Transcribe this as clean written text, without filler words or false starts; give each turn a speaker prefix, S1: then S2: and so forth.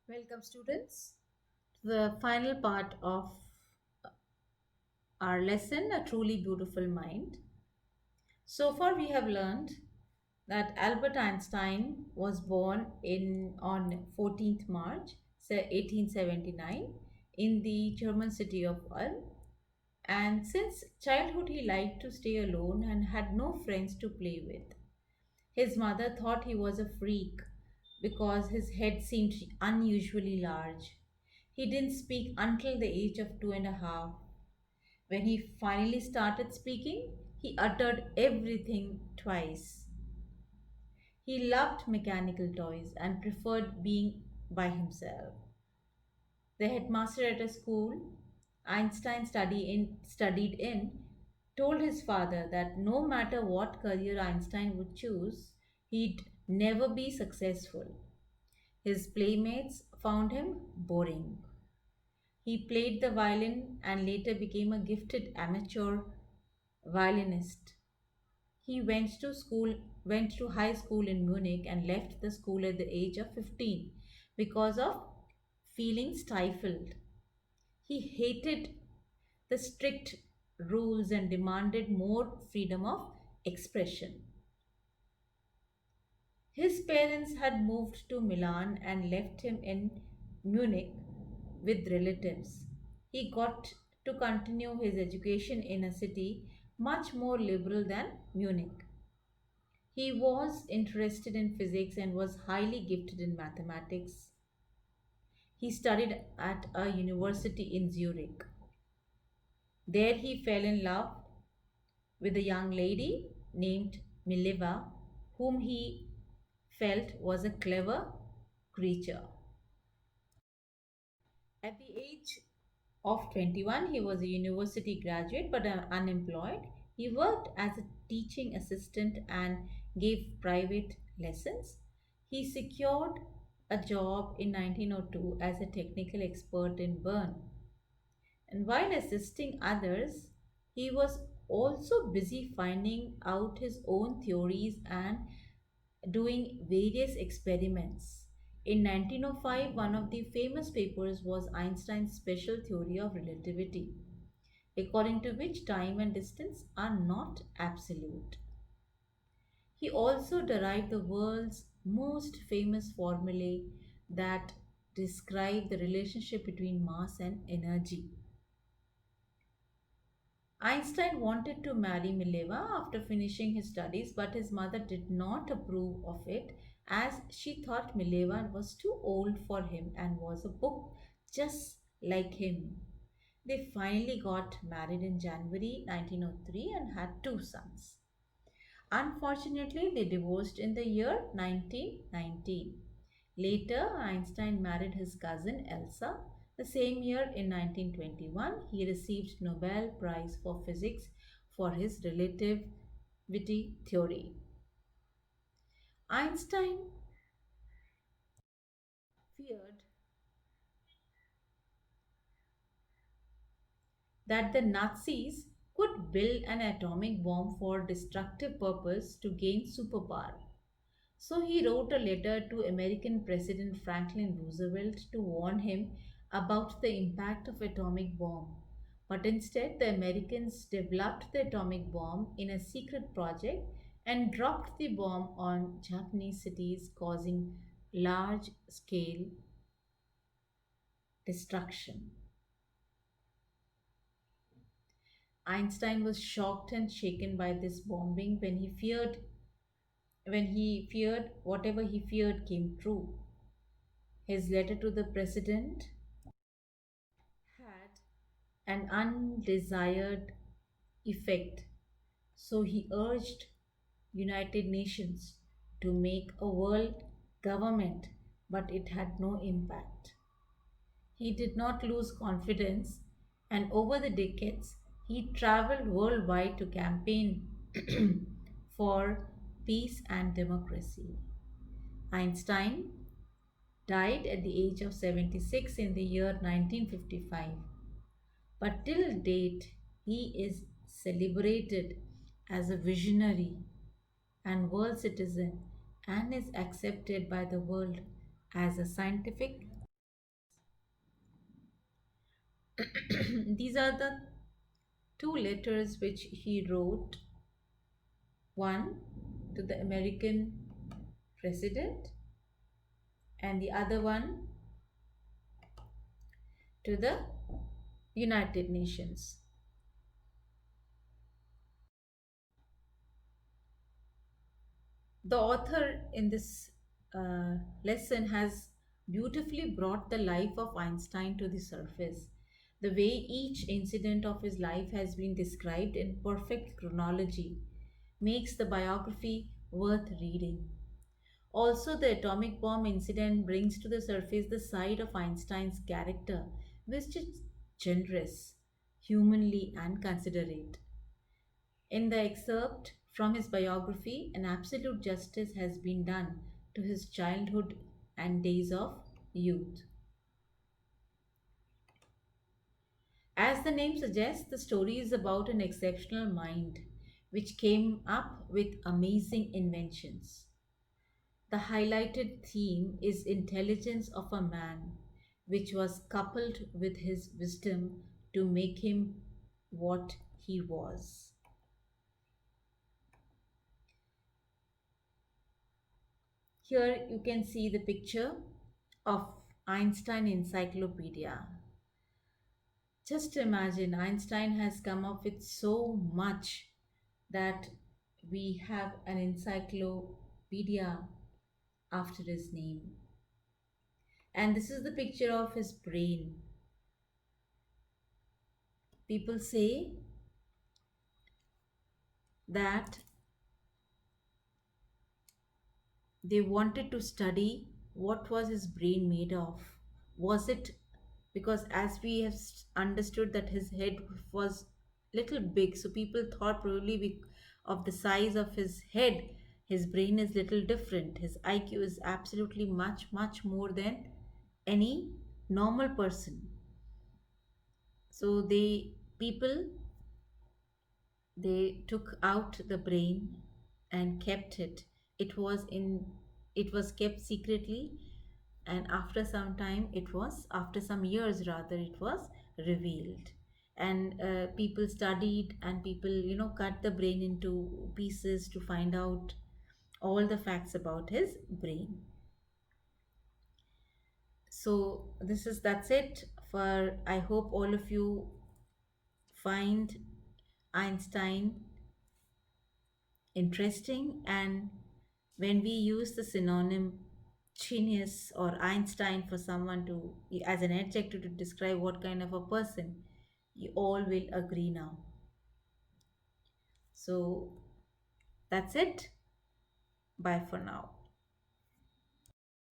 S1: Welcome, students, to the final part of our lesson, A Truly Beautiful Mind. So far, we have learned that Albert Einstein was born on 14th March 1879 in the German city of Ulm. And since childhood, he liked to stay alone and had no friends to play with. His mother thought he was a freak because his head seemed unusually large. He didn't speak until the age of 2.5. When he finally started speaking, he uttered everything twice. He loved mechanical toys and preferred being by himself. The headmaster at a school studied in told his father that no matter what career Einstein would choose, he'd never be successful. His playmates found him boring. He played the violin and later became a gifted amateur violinist. He went to high school in Munich and left the school at the age of 15 because of feeling stifled. He hated the strict rules and demanded more freedom of expression. His parents had moved to Milan and left him in Munich with relatives. He got to continue his education in a city much more liberal than Munich. He was interested in physics and was highly gifted in mathematics. He studied at a university in Zurich. There he fell in love with a young lady named Mileva, whom he felt was a clever creature. At the age of 21, he was a university graduate but unemployed. He worked as a teaching assistant and gave private lessons. He secured a job in 1902 as a technical expert in Bern. And while assisting others, he was also busy finding out his own theories and doing various experiments. In 1905, one of the famous papers was Einstein's special theory of relativity, according to which time and distance are not absolute. He also derived the world's most famous formulae that describe the relationship between mass and energy. Einstein wanted to marry Mileva after finishing his studies, but his mother did not approve of it as she thought Mileva was too old for him and was a book just like him. They finally got married in January 1903 and had two sons. Unfortunately, they divorced in the year 1919. Later, Einstein married his cousin Elsa. The same year, in 1921, he received Nobel Prize for Physics for his relativity theory. Einstein feared that the Nazis could build an atomic bomb for destructive purpose to gain superpower. So he wrote a letter to American President Franklin Roosevelt to warn him about the impact of atomic bomb. But instead, the Americans developed the atomic bomb in a secret project and dropped the bomb on Japanese cities, causing large scale destruction. Einstein was shocked and shaken by this bombing when he feared whatever he feared came true. His letter to the president had an undesired effect, so he urged United Nations to make a world government, but it had no impact. He did not lose confidence, and over the decades he traveled worldwide to campaign for peace and democracy. Einstein died at the age of 76 in the year 1955. But till date, he is celebrated as a visionary and world citizen and is accepted by the world as a scientific These are the two letters which he wrote, one to the American president and the other one to the United Nations. The author in this lesson has beautifully brought the life of Einstein to the surface. The way each incident of his life has been described in perfect chronology makes the biography worth reading. Also, the atomic bomb incident brings to the surface the side of Einstein's character, which is generous, humanly, and considerate. In the excerpt from his biography, an absolute justice has been done to his childhood and days of youth. As the name suggests, the story is about an exceptional mind which came up with amazing inventions. The highlighted theme is intelligence of a man, which was coupled with his wisdom to make him what he was. Here you can see the picture of Einstein Encyclopedia. Just imagine Einstein has come up with so much that we have an encyclopedia after his name. And this is the picture of his brain. People say that they wanted to study what was his brain made of. Was it because as we have understood that his head was little big, so people thought probably of the size of his head, his brain is little different. His IQ is absolutely much more than any normal person. So they people they took out the brain and kept it. It was kept secretly, and after some time, after some years rather, it was revealed. And people studied, and people cut the brain into pieces to find out all the facts about his brain. So that's it for, I hope all of you find Einstein interesting. And when we use the synonym genius or Einstein for someone to, as an adjective to describe what kind of a person, you all will agree now. So that's it. Bye for now.